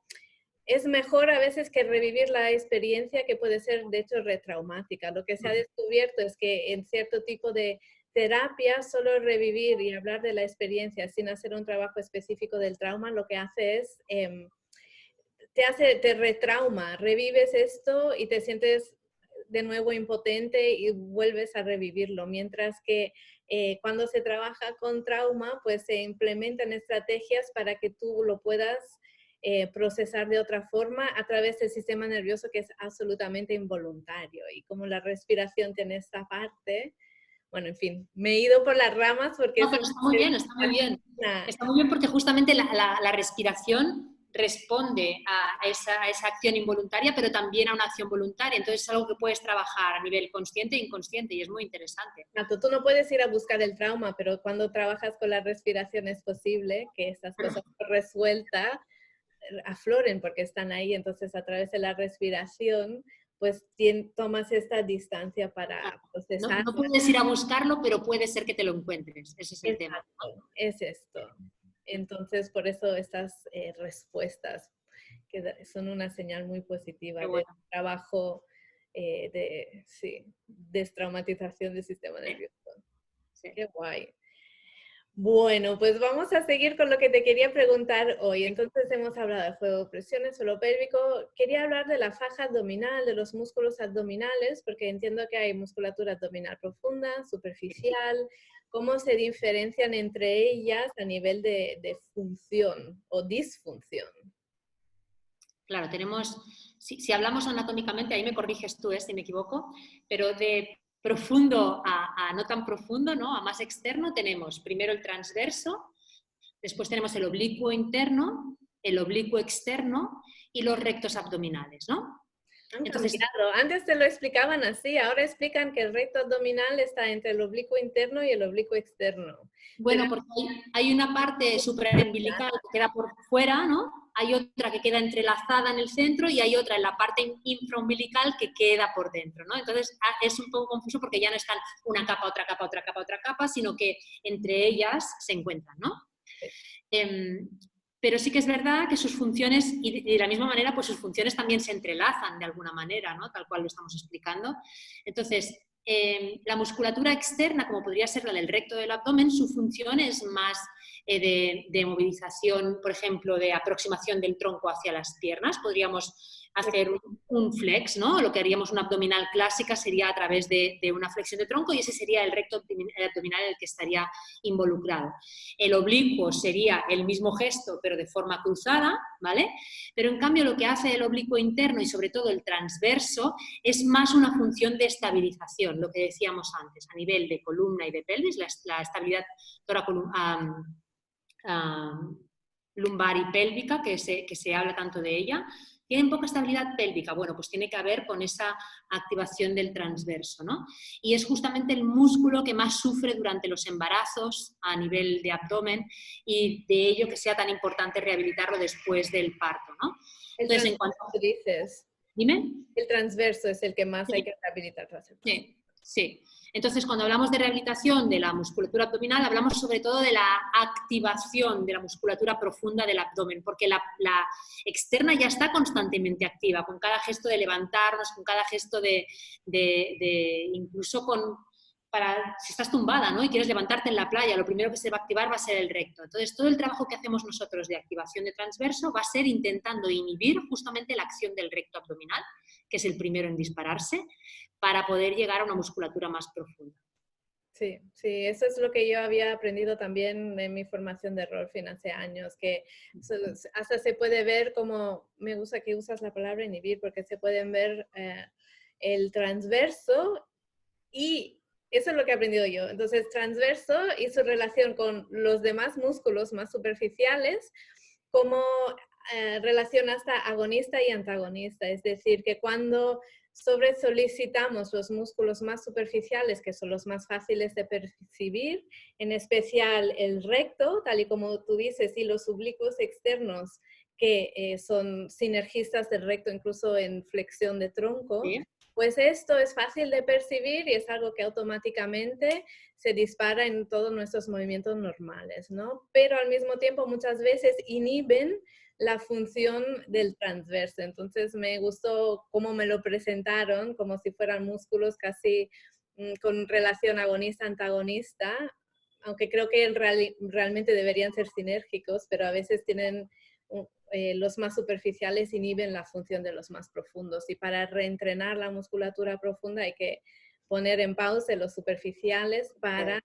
es mejor a veces que revivir la experiencia que puede ser de hecho retraumática. Lo que se ha descubierto es que en cierto tipo de terapia, solo revivir y hablar de la experiencia sin hacer un trabajo específico del trauma, lo que hace es, te retrauma, revives esto y te sientes de nuevo impotente y vuelves a revivirlo, mientras que cuando se trabaja con trauma, pues se implementan estrategias para que tú lo puedas procesar de otra forma a través del sistema nervioso que es absolutamente involuntario. Y como la respiración tiene esta parte, bueno, en fin, me he ido por las ramas porque... No, pero está muy bien, está muy bien. Está muy bien porque justamente la respiración responde a esa acción involuntaria, pero también a una acción voluntaria. Entonces es algo que puedes trabajar a nivel consciente e inconsciente y es muy interesante. Exacto, tú no puedes ir a buscar el trauma, pero cuando trabajas con la respiración es posible que estas cosas resueltas afloren porque están ahí. Entonces a través de la respiración pues tomas esta distancia para procesar. No puedes ir a buscarlo, pero puede ser que te lo encuentres. Ese es el tema. Es esto. Entonces, por eso estas respuestas que son una señal muy positiva de trabajo de destraumatización del sistema nervioso. Sí. Qué guay. Bueno, pues vamos a seguir con lo que te quería preguntar hoy. Entonces hemos hablado del juego de presiones, suelo pélvico. Quería hablar de la faja abdominal, de los músculos abdominales, porque entiendo que hay musculatura abdominal profunda, superficial. ¿Cómo se diferencian entre ellas a nivel de función o disfunción? Claro, tenemos, si hablamos anatómicamente, ahí me corriges tú, si me equivoco, pero de profundo a no tan profundo, ¿no? A más externo, tenemos primero el transverso, después tenemos el oblicuo interno, el oblicuo externo y los rectos abdominales, ¿no? Entonces, antes te lo explicaban así, ahora explican que el recto abdominal está entre el oblicuo interno y el oblicuo externo. Bueno, porque hay una parte supraumbilical que queda por fuera, ¿no? Hay otra que queda entrelazada en el centro y hay otra en la parte infraumbilical que queda por dentro, ¿no? Entonces es un poco confuso porque ya no están una capa, otra capa, otra capa, otra capa, sino que entre ellas se encuentran, ¿no? Pero sí que es verdad que sus funciones, y de la misma manera, pues sus funciones también se entrelazan de alguna manera, ¿no? Tal cual lo estamos explicando. Entonces, la musculatura externa, como podría ser la del recto del abdomen, su función es más de movilización, por ejemplo, de aproximación del tronco hacia las piernas. Podríamos hacer un flex, ¿no? Lo que haríamos una abdominal clásica sería a través de una flexión de tronco y ese sería el recto abdominal en el que estaría involucrado. El oblicuo sería el mismo gesto, pero de forma cruzada, ¿vale? Pero en cambio lo que hace el oblicuo interno y sobre todo el transverso es más una función de estabilización, lo que decíamos antes, a nivel de columna y de pelvis, la estabilidad lumbar y pélvica, que se habla tanto de ella. ¿Tienen poca estabilidad pélvica? Bueno, pues tiene que ver con esa activación del transverso, ¿no? Y es justamente el músculo que más sufre durante los embarazos a nivel de abdomen y de ello que sea tan importante rehabilitarlo después del parto, ¿no? Entonces, en cuanto dices, dime. El transverso es el que más hay que rehabilitar. Sí, sí. Entonces, cuando hablamos de rehabilitación de la musculatura abdominal, hablamos sobre todo de la activación de la musculatura profunda del abdomen, porque la externa ya está constantemente activa, con cada gesto de levantarnos, con cada gesto incluso si estás tumbada, ¿no? Y quieres levantarte en la playa, lo primero que se va a activar va a ser el recto. Entonces, todo el trabajo que hacemos nosotros de activación de transverso va a ser intentando inhibir justamente la acción del recto abdominal, que es el primero en dispararse, para poder llegar a una musculatura más profunda. Sí, sí, eso es lo que yo había aprendido también en mi formación de Rolfing hace años, que hasta se puede ver como, me gusta que usas la palabra inhibir, porque se pueden ver el transverso y eso es lo que he aprendido yo. Entonces, transverso y su relación con los demás músculos más superficiales, como relación hasta agonista y antagonista. Es decir, que cuando sobresolicitamos los músculos más superficiales, que son los más fáciles de percibir, en especial el recto, tal y como tú dices, y los oblicuos externos, que son sinergistas del recto incluso en flexión de tronco, ¿Sí? pues esto es fácil de percibir y es algo que automáticamente se dispara en todos nuestros movimientos normales, ¿no? Pero al mismo tiempo muchas veces inhiben la función del transverso. Entonces me gustó cómo me lo presentaron, como si fueran músculos casi con relación agonista-antagonista, aunque creo que realmente deberían ser sinérgicos, pero a veces tienen los más superficiales inhiben la función de los más profundos. Y para reentrenar la musculatura profunda hay que poner en pausa los superficiales para...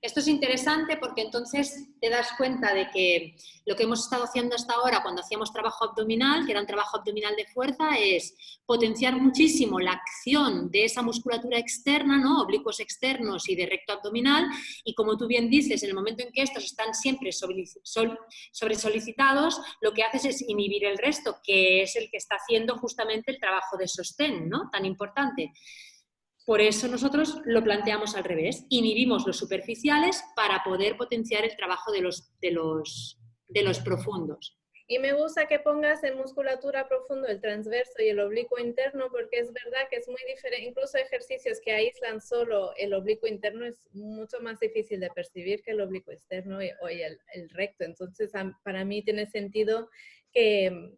Esto es interesante porque entonces te das cuenta de que lo que hemos estado haciendo hasta ahora cuando hacíamos trabajo abdominal, que era un trabajo abdominal de fuerza, es potenciar muchísimo la acción de esa musculatura externa, ¿no? Oblicuos externos y de recto abdominal, y como tú bien dices, en el momento en que estos están siempre sobresolicitados, lo que haces es inhibir el resto, que es el que está haciendo justamente el trabajo de sostén, ¿no? Tan importante. Por eso nosotros lo planteamos al revés, inhibimos los superficiales para poder potenciar el trabajo de los profundos. Y me gusta que pongas en musculatura profunda el transverso y el oblicuo interno, porque es verdad que es muy diferente, incluso ejercicios que aíslan solo el oblicuo interno es mucho más difícil de percibir que el oblicuo externo o el recto. Entonces, para mí tiene sentido que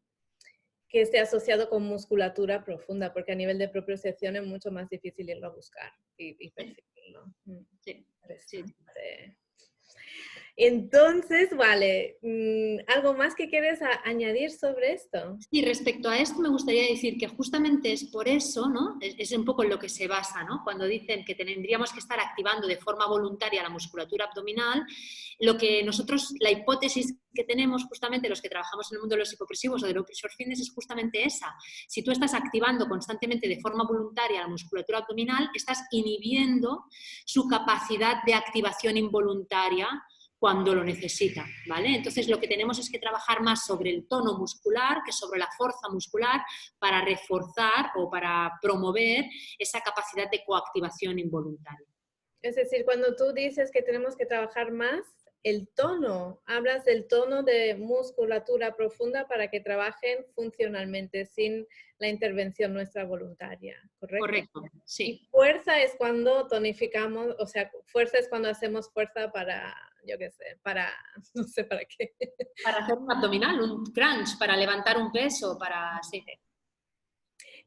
esté asociado con musculatura profunda, porque a nivel de propiocepción es mucho más difícil irlo a buscar y percibirlo. Sí, sí. Entonces, vale, ¿algo más que quieres añadir sobre esto? Y respecto a esto me gustaría decir que justamente es por eso, ¿no? Es un poco en lo que se basa, ¿no? Cuando dicen que tendríamos que estar activando de forma voluntaria la musculatura abdominal, lo que nosotros, la hipótesis que tenemos justamente los que trabajamos en el mundo de los hipopresivos o de los pressure fitness es justamente esa. Si tú estás activando constantemente de forma voluntaria la musculatura abdominal, estás inhibiendo su capacidad de activación involuntaria cuando lo necesita, ¿vale? Entonces lo que tenemos es que trabajar más sobre el tono muscular que sobre la fuerza muscular para reforzar o para promover esa capacidad de coactivación involuntaria. Es decir, cuando tú dices que tenemos que trabajar más, el tono, hablas del tono de musculatura profunda para que trabajen funcionalmente sin la intervención nuestra voluntaria, ¿correcto? Correcto, sí. Y fuerza es cuando tonificamos, o sea, fuerza es cuando hacemos fuerza para, yo qué sé, para, no sé para qué. Para hacer un abdominal, un crunch, para levantar un peso, para... Sí.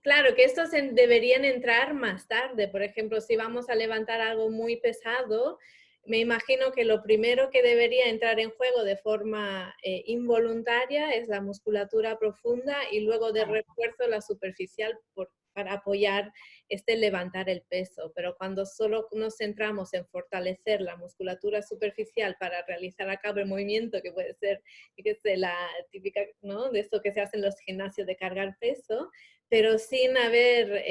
Claro, que estos deberían entrar más tarde. Por ejemplo, si vamos a levantar algo muy pesado, me imagino que lo primero que debería entrar en juego de forma involuntaria es la musculatura profunda y luego de refuerzo la superficial para apoyar levantar el peso. Pero cuando solo nos centramos en fortalecer la musculatura superficial para realizar a cabo el movimiento, que puede ser la típica, ¿no? De esto que se hace en los gimnasios de cargar peso, pero sin haber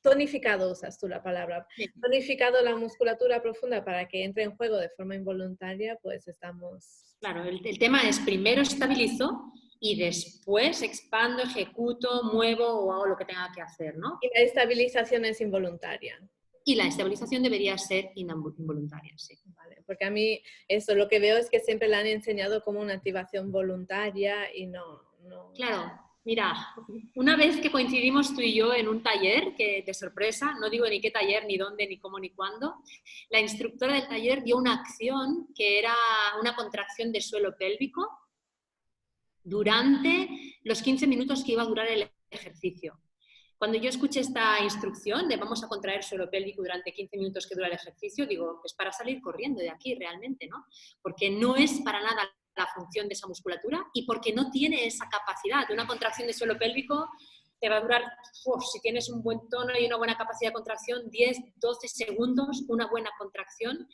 tonificado, usas tú la palabra, tonificado la musculatura profunda para que entre en juego de forma involuntaria, pues estamos... Claro, el tema es primero estabilizo y después expando, ejecuto, muevo o hago lo que tenga que hacer, ¿no? Y la estabilización es involuntaria. Y la estabilización debería ser involuntaria, sí. Vale, porque a mí eso lo que veo es que siempre la han enseñado como una activación voluntaria y no... Claro, mira, una vez que coincidimos tú y yo en un taller, que de sorpresa, no digo ni qué taller, ni dónde, ni cómo, ni cuándo, la instructora del taller dio una acción que era una contracción de suelo pélvico durante los 15 minutos que iba a durar el ejercicio. Cuando yo escuché esta instrucción de vamos a contraer suelo pélvico durante 15 minutos que dura el ejercicio, digo, es para salir corriendo de aquí realmente, ¿no? Porque no es para nada la función de esa musculatura y porque no tiene esa capacidad. Una contracción de suelo pélvico te va a durar, si tienes un buen tono y una buena capacidad de contracción, 10, 12 segundos, una buena contracción.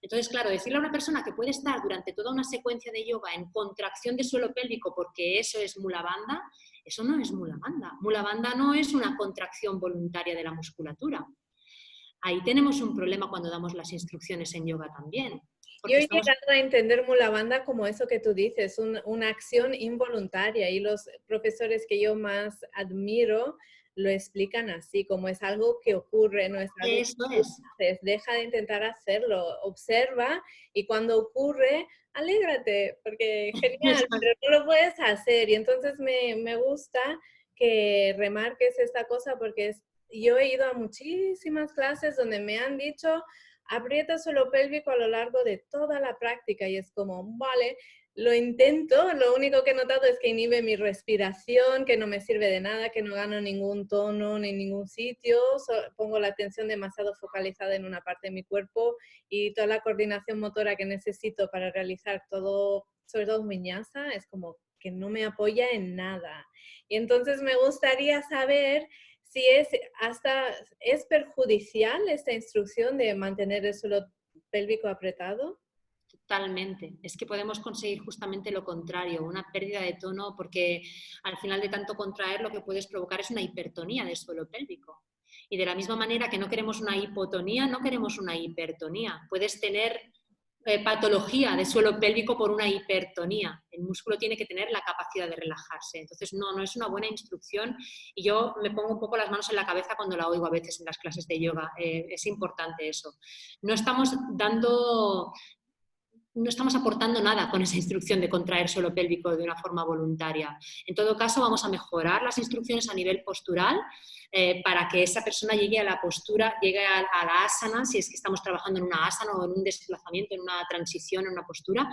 Entonces, claro, decirle a una persona que puede estar durante toda una secuencia de yoga en contracción de suelo pélvico porque eso es mula bandha, eso no es mula bandha. Mula bandha no es una contracción voluntaria de la musculatura. Ahí tenemos un problema cuando damos las instrucciones en yoga también. Yo he llegado a entender Mula Bandha como eso que tú dices, una acción involuntaria, y los profesores que yo más admiro lo explican así, como es algo que ocurre, no es algo que haces. Deja de intentar hacerlo, observa, y cuando ocurre, alégrate, porque genial, pero no lo puedes hacer. Y entonces me gusta que remarques esta cosa, porque yo he ido a muchísimas clases donde me han dicho: aprieta suelo pélvico a lo largo de toda la práctica, y es como, vale, lo intento, lo único que he notado es que inhibe mi respiración, que no me sirve de nada, que no gano ningún tono ni ningún sitio, pongo la atención demasiado focalizada en una parte de mi cuerpo, y toda la coordinación motora que necesito para realizar todo, sobre todo vinyasa, es como que no me apoya en nada. Y entonces me gustaría saber si es perjudicial esta instrucción de mantener el suelo pélvico apretado. Totalmente. Es que podemos conseguir justamente lo contrario, una pérdida de tono, porque al final de tanto contraer lo que puedes provocar es una hipertonía del suelo pélvico. Y de la misma manera que no queremos una hipotonía, no queremos una hipertonía. Puedes tener patología de suelo pélvico por una hipertonía. El músculo tiene que tener la capacidad de relajarse. Entonces, no es una buena instrucción, y yo me pongo un poco las manos en la cabeza cuando la oigo a veces en las clases de yoga. Es importante eso. No estamos aportando nada con esa instrucción de contraer suelo pélvico de una forma voluntaria. En todo caso, vamos a mejorar las instrucciones a nivel postural para que esa persona llegue a la postura, llegue a la asana, si es que estamos trabajando en una asana o en un desplazamiento, en una transición, en una postura,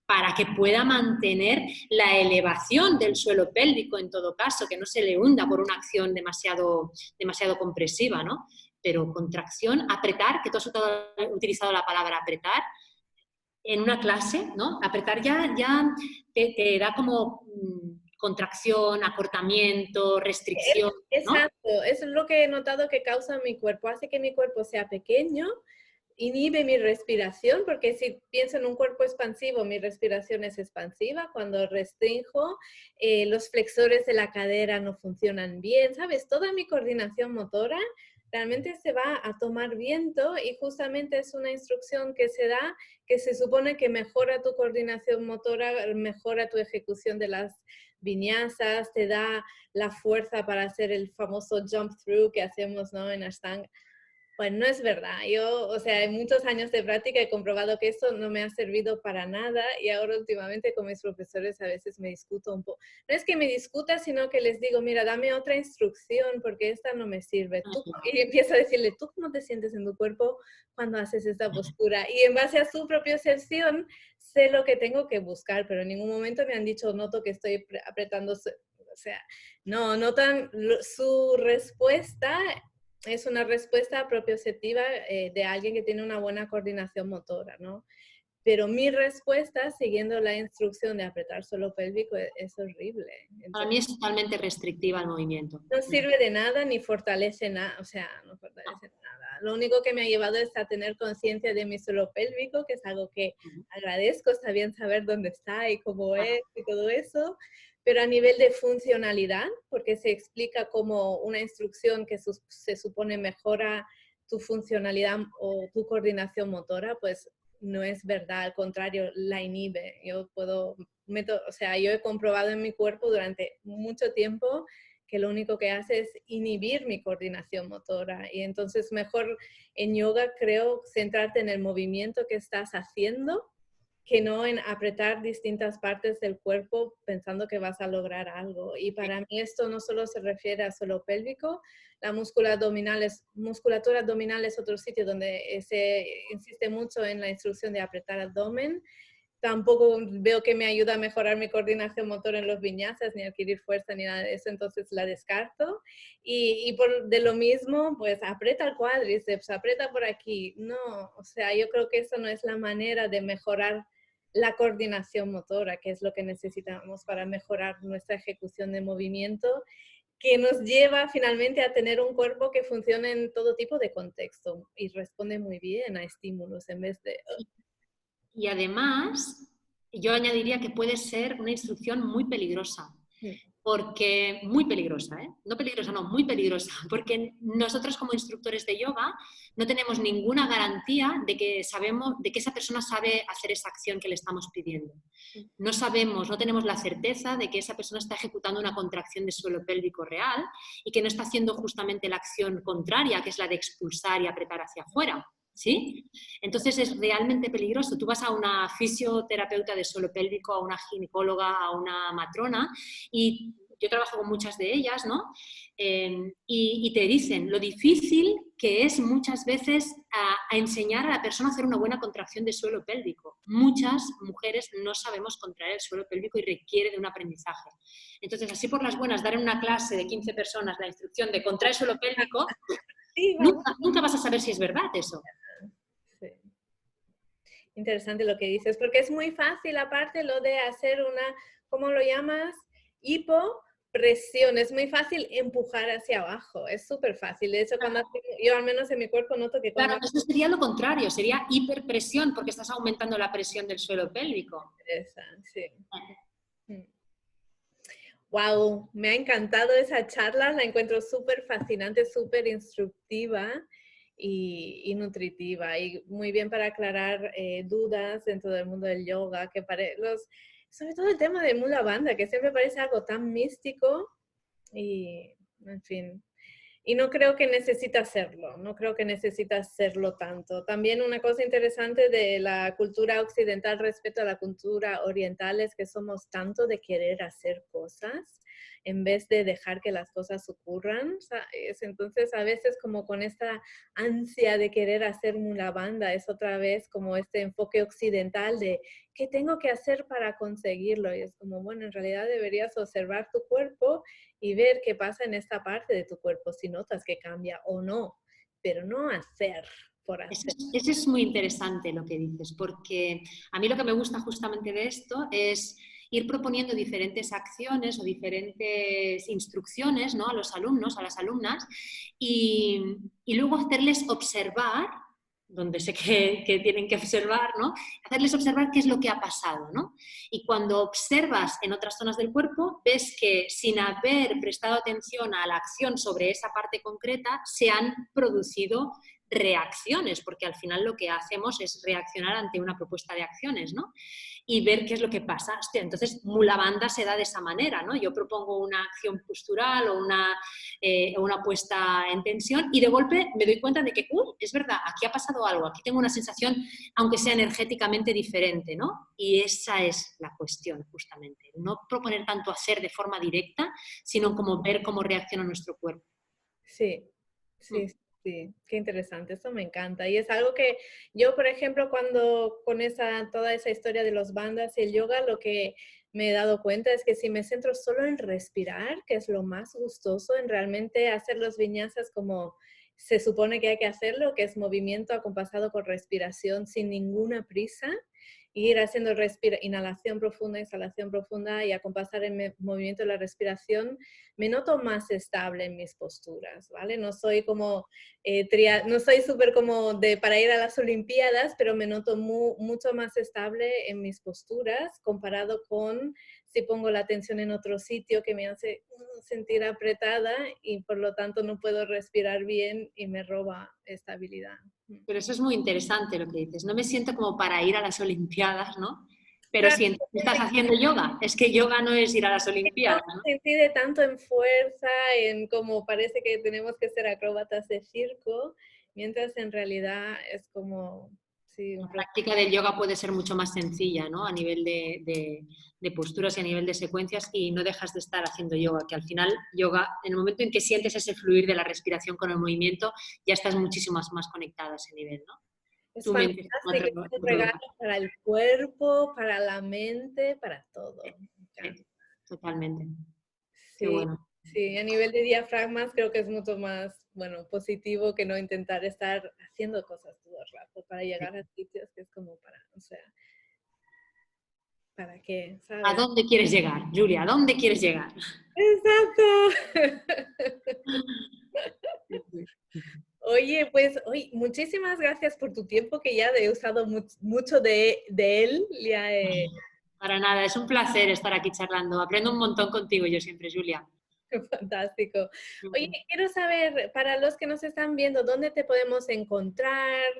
para que pueda mantener la elevación del suelo pélvico en todo caso, que no se le hunda por una acción demasiado compresiva, ¿no? Pero contracción, apretar, que tú has utilizado la palabra apretar, en una clase, ¿no? Apretar ya te da como contracción, acortamiento, restricción, ¿no? Exacto, eso es lo que he notado que causa mi cuerpo, hace que mi cuerpo sea pequeño, inhibe mi respiración, porque si pienso en un cuerpo expansivo, mi respiración es expansiva. Cuando restringo, los flexores de la cadera no funcionan bien, ¿sabes? Toda mi coordinación motora realmente se va a tomar viento, y justamente es una instrucción que se da, que se supone que mejora tu coordinación motora, mejora tu ejecución de las vinyasas, te da la fuerza para hacer el famoso jump through que hacemos, ¿no?, en Ashtanga. Pues no es verdad. Yo, o sea, en muchos años de práctica he comprobado que eso no me ha servido para nada, y ahora últimamente con mis profesores a veces me discuto un poco. No es que me discuta, sino que les digo: mira, dame otra instrucción porque esta no me sirve. Y empiezo a decirle: ¿tú cómo te sientes en tu cuerpo cuando haces esta postura? Y en base a su propia excepción sé lo que tengo que buscar, pero en ningún momento me han dicho: noto que estoy apretando. O sea, no, notan su respuesta. Es una respuesta propioceptiva de alguien que tiene una buena coordinación motora, ¿no? Pero mi respuesta, siguiendo la instrucción de apretar suelo pélvico, es horrible. Entonces, para mí es totalmente restrictiva el movimiento. No sirve de nada ni fortalece nada, o sea, no fortalece nada. Lo único que me ha llevado es a tener conciencia de mi suelo pélvico, que es algo que agradezco. Está bien saber dónde está y cómo es y todo eso, pero a nivel de funcionalidad, porque se explica como una instrucción que se supone mejora tu funcionalidad o tu coordinación motora, pues no es verdad, al contrario, la inhibe. Yo he comprobado en mi cuerpo durante mucho tiempo que lo único que hace es inhibir mi coordinación motora, y entonces mejor en yoga, creo, centrarte en el movimiento que estás haciendo, que no en apretar distintas partes del cuerpo pensando que vas a lograr algo. Y para mí esto no solo se refiere a suelo pélvico, la musculatura abdominal es otro sitio donde se insiste mucho en la instrucción de apretar abdomen. Tampoco veo que me ayuda a mejorar mi coordinación motora en los vinyasas, ni adquirir fuerza, ni nada de eso, entonces la descarto. Y de lo mismo, pues aprieta el cuádriceps, aprieta por aquí. No, o sea, yo creo que eso no es la manera de mejorar la coordinación motora, que es lo que necesitamos para mejorar nuestra ejecución de movimiento. que nos lleva finalmente a tener un cuerpo que funcione en todo tipo de contexto y responde muy bien a estímulos en vez de... Y además, yo añadiría que puede ser una instrucción muy peligrosa. Porque muy peligrosa, ¿eh? No peligrosa, no, muy peligrosa, porque nosotros como instructores de yoga no tenemos ninguna garantía de que sabemos, de que esa persona sabe hacer esa acción que le estamos pidiendo. No sabemos, no tenemos la certeza de que esa persona está ejecutando una contracción de suelo pélvico real y que no está haciendo justamente la acción contraria, que es la de expulsar y apretar hacia afuera. ¿Sí? Entonces es realmente peligroso. Tú vas a una fisioterapeuta de suelo pélvico, a una ginecóloga, a una matrona, y yo trabajo con muchas de ellas, ¿no? Y te dicen lo difícil que es muchas veces a enseñar a la persona a hacer una buena contracción de suelo pélvico. Muchas mujeres no sabemos contraer el suelo pélvico y requiere de un aprendizaje. Entonces, así por las buenas, dar en una clase de 15 personas la instrucción de contraer suelo pélvico, Sí, vamos. nunca vas a saber si es verdad eso. Sí. Interesante lo que dices, porque es muy fácil, aparte, lo de hacer una, ¿cómo lo llamas? Hipopresión. Es muy fácil empujar hacia abajo, es súper fácil. De hecho, yo al menos en mi cuerpo noto que cuando... Claro, eso sería lo contrario, sería hiperpresión, porque estás aumentando la presión del suelo pélvico. Sí. Wow, me ha encantado esa charla, la encuentro súper fascinante, súper instructiva y nutritiva, y muy bien para aclarar dudas dentro del mundo del yoga, sobre todo el tema de Mula Bandha, que siempre parece algo tan místico y, en fin, y no creo que necesita hacerlo, no creo que necesita hacerlo tanto. También una cosa interesante de la cultura occidental respecto a la cultura oriental es que somos tanto de querer hacer cosas en vez de dejar que las cosas ocurran, ¿sabes? Entonces a veces como con esta ansia de querer hacer una banda es otra vez como este enfoque occidental de ¿qué tengo que hacer para conseguirlo? Y es como, bueno, en realidad deberías observar tu cuerpo y ver qué pasa en esta parte de tu cuerpo, si notas que cambia o no, pero no hacer por hacer. Eso es muy interesante lo que dices, porque a mí lo que me gusta justamente de esto es ir proponiendo diferentes acciones o diferentes instrucciones, ¿no? A los alumnos, a las alumnas, y luego hacerles observar, donde sé que tienen que observar, ¿no? Hacerles observar qué es lo que ha pasado, ¿no? Y cuando observas en otras zonas del cuerpo, ves que sin haber prestado atención a la acción sobre esa parte concreta, se han producido reacciones, porque al final lo que hacemos es reaccionar ante una propuesta de acciones, ¿no? Y ver qué es lo que pasa. Hostia, entonces, Mula Bandha se da de esa manera, ¿no? Yo propongo una acción postural o una puesta en tensión y de golpe me doy cuenta de que, es verdad, aquí ha pasado algo, aquí tengo una sensación, aunque sea energéticamente diferente, ¿no? Y esa es la cuestión, justamente. No proponer tanto hacer de forma directa, sino como ver cómo reacciona nuestro cuerpo. Sí, sí, sí, qué interesante, eso me encanta. Y es algo que yo, por ejemplo, cuando con toda esa historia de los bandas y el yoga, lo que me he dado cuenta es que si me centro solo en respirar, que es lo más gustoso, en realmente hacer los viñasas como se supone que hay que hacerlo, que es movimiento acompasado con respiración sin ninguna prisa, ir haciendo inhalación profunda, exhalación profunda y acompasar el movimiento de la respiración, me noto más estable en mis posturas, ¿vale? No soy como, no soy súper como para ir a las Olimpiadas, pero me noto mucho más estable en mis posturas comparado con si pongo la atención en otro sitio que me hace sentir apretada y por lo tanto no puedo respirar bien y me roba estabilidad. Pero eso es muy interesante lo que dices. No me siento como para ir a las Olimpiadas, ¿no? Pero Claro, si estás haciendo yoga, es que yoga no es ir a las no Olimpiadas, ¿no? se incide tanto en fuerza, en como parece que tenemos que ser acróbatas de circo, mientras en realidad es como, sí, La práctica del yoga puede ser mucho más sencilla, ¿no? A nivel de posturas y a nivel de secuencias y no dejas de estar haciendo yoga, que al final yoga, en el momento en que sientes ese fluir de la respiración con el movimiento, ya estás muchísimo más conectado a ese nivel, ¿no? es Tu mente está fantástico, es en un otro regalo lugar. para el cuerpo, para la mente, para todo. Me encanta. Totalmente. Qué Sí, bueno. sí, a nivel de diafragmas creo que es mucho más, bueno, positivo que no intentar estar haciendo cosas todo el rato para llegar a sitios que es como para, o sea, ¿Para qué? ¿A ¿Sabes? dónde quieres llegar, Julia? ¿A dónde quieres llegar? Exacto. Oye, pues, oye, muchísimas gracias por tu tiempo, que ya he usado mucho de él. Ya, Para nada, es un placer estar aquí charlando. Aprendo un montón contigo yo siempre, Julia. fantástico. Oye, quiero saber, para los que nos están viendo, ¿dónde te podemos encontrar?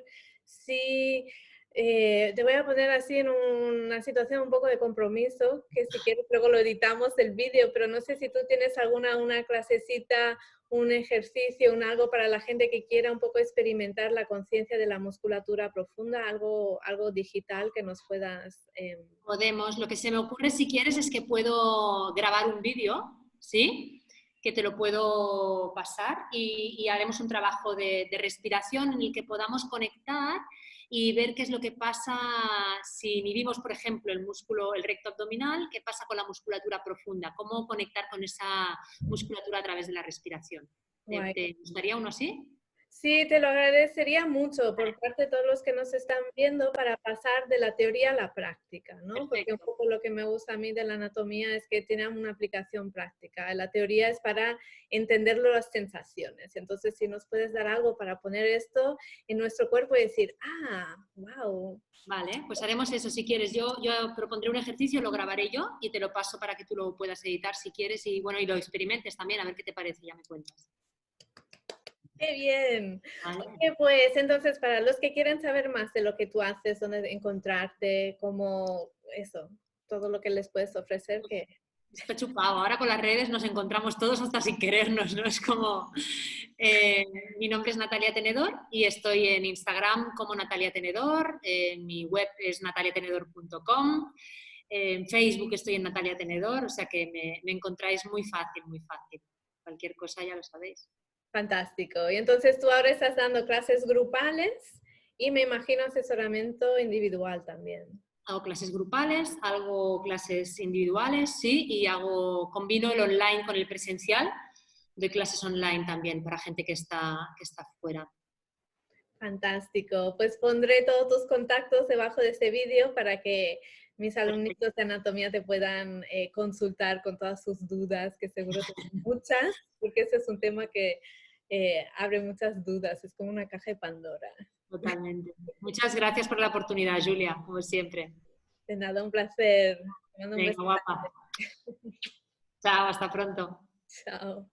Sí, te voy a poner así en una situación un poco de compromiso, que si quieres luego lo editamos el vídeo, pero no sé si tú tienes una clasecita, un ejercicio, un algo para la gente que quiera un poco experimentar la conciencia de la musculatura profunda, algo digital que nos puedas... Podemos, lo que se me ocurre si quieres es que puedo grabar un vídeo, ¿sí? Que te lo puedo pasar y haremos un trabajo de respiración en el que podamos conectar y ver qué es lo que pasa si inhibimos, por ejemplo, el músculo, el recto abdominal, qué pasa con la musculatura profunda, cómo conectar con esa musculatura a través de la respiración. guay. ¿Te gustaría uno así? Sí, te lo agradecería mucho por parte de todos los que nos están viendo para pasar de la teoría a la práctica, ¿no? Porque un Perfecto. poco lo que me gusta a mí de la anatomía es que tiene una aplicación práctica. La teoría es para entender las sensaciones. Entonces, si nos puedes dar algo para poner esto en nuestro cuerpo y decir, ah, wow. Vale, pues haremos eso si quieres. Yo propondré un ejercicio, lo grabaré yo y te lo paso para que tú lo puedas editar si quieres y bueno, y lo experimentes también, a ver qué te parece, ya me cuentas. ¡Qué bien! Vale. Ok, pues entonces para los que quieren saber más de lo que tú haces, dónde encontrarte, cómo eso, todo lo que les puedes ofrecer, que Está chupado. Ahora con las redes nos encontramos todos hasta sin querernos, ¿no? Es como... mi nombre es Natalia Tenedor y estoy en Instagram como Natalia Tenedor, mi web es nataliatenedor.com, en Facebook estoy en Natalia Tenedor, o sea que me encontráis muy fácil, muy fácil. Cualquier cosa ya lo sabéis. fantástico. Y entonces tú ahora estás dando clases grupales y me imagino asesoramiento individual también. Hago clases grupales, hago clases individuales, sí, y combino el online con el presencial. Doy clases online también para gente que está fuera. Fantástico. Pues pondré todos tus contactos debajo de este vídeo para que mis Perfecto. alumnitos de anatomía te puedan consultar con todas sus dudas, que seguro tienen muchas, porque ese es un tema que abre muchas dudas, es como una caja de Pandora. Totalmente. Muchas gracias por la oportunidad, Julia, como siempre. De nada, un placer. Te mando un Venga, beso. guapa. Chao, hasta pronto. Chao.